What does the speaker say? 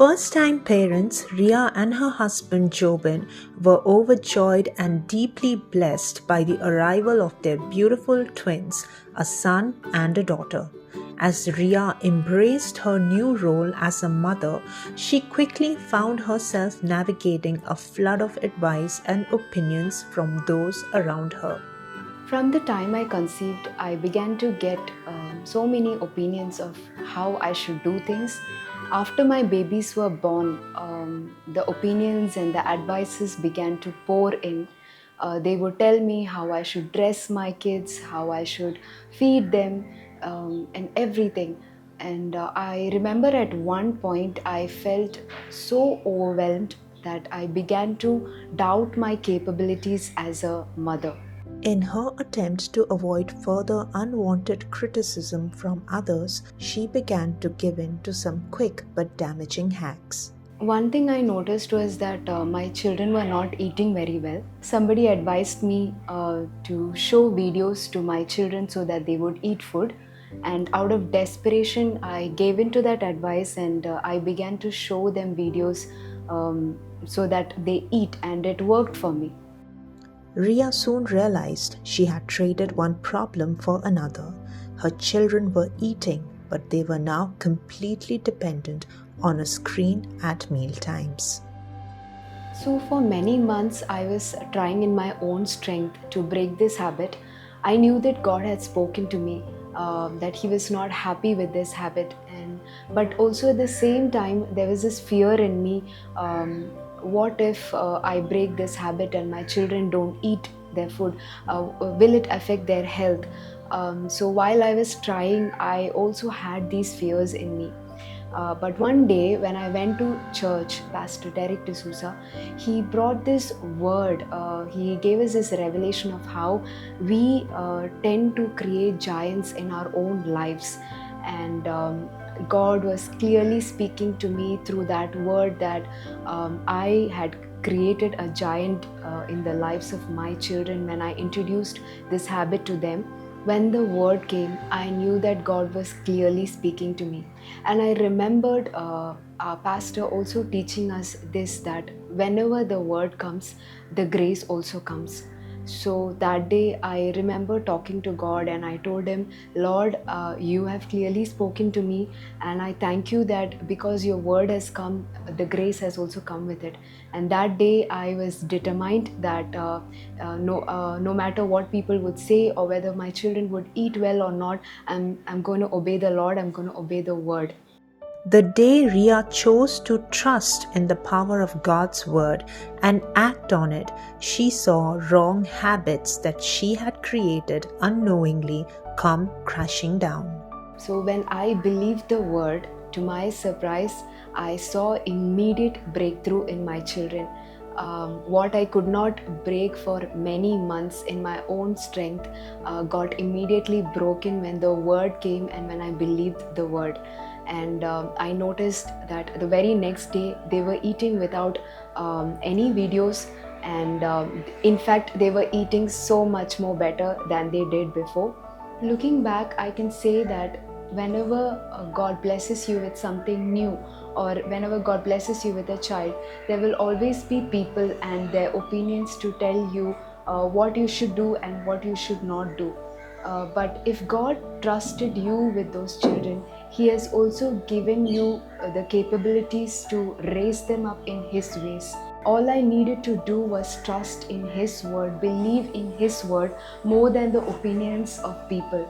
First time parents, Ria and her husband Jobin, were overjoyed and deeply blessed by the arrival of their beautiful twins, a son and a daughter. As Ria embraced her new role as a mother, she quickly found herself navigating a flood of advice and opinions from those around her. From the time I conceived, I began to get so many opinions of how I should do things. After my babies were born, the opinions and the advices began to pour in. They would tell me how I should dress my kids, how I should feed them, and everything. And I remember at one point I felt so overwhelmed that I began to doubt my capabilities as a mother. In her attempt to avoid further unwanted criticism from others, she began to give in to some quick but damaging hacks. One thing I noticed was that my children were not eating very well. Somebody advised me to show videos to my children so that they would eat food. And out of desperation, I gave in to that advice and I began to show them videos so that they eat, and it worked for me. Ria soon realized she had traded one problem for another. Her children were eating, but they were now completely dependent on a screen at meal times. So for many months, I was trying in my own strength to break this habit. I knew that God had spoken to me, that He was not happy with this habit, but also at the same time, there was this fear in me. What if I break this habit and my children don't eat their food? Will it affect their health? So while I was trying, I also had these fears in me. But one day when I went to church, Pastor Derek D'Souza, he brought this word. He gave us this revelation of how we tend to create giants in our own lives. And God was clearly speaking to me through that word that I had created a giant in the lives of my children when I introduced this habit to them. When the word came, I knew that God was clearly speaking to me. And I remembered our pastor also teaching us this, that whenever the word comes, the grace also comes. So that day I remember talking to God and I told Him, Lord, you have clearly spoken to me, and I thank you that because your word has come, the grace has also come with it. And that day I was determined that no matter what people would say or whether my children would eat well or not, I'm going to obey the Lord, I'm going to obey the word. The day Ria chose to trust in the power of God's word and act on it, she saw wrong habits that she had created unknowingly come crashing down. So when I believed the word, to my surprise, I saw immediate breakthrough in my children. What I could not break for many months in my own strength got immediately broken when the word came and when I believed the word. And I noticed that the very next day they were eating without any videos, and in fact they were eating so much more better than they did before. Looking back, I can say that whenever God blesses you with something new, or whenever God blesses you with a child, there will always be people and their opinions to tell you what you should do and what you should not do. But if God trusted you with those children, He has also given you the capabilities to raise them up in His ways. All I needed to do was trust in His word, believe in His word more than the opinions of people.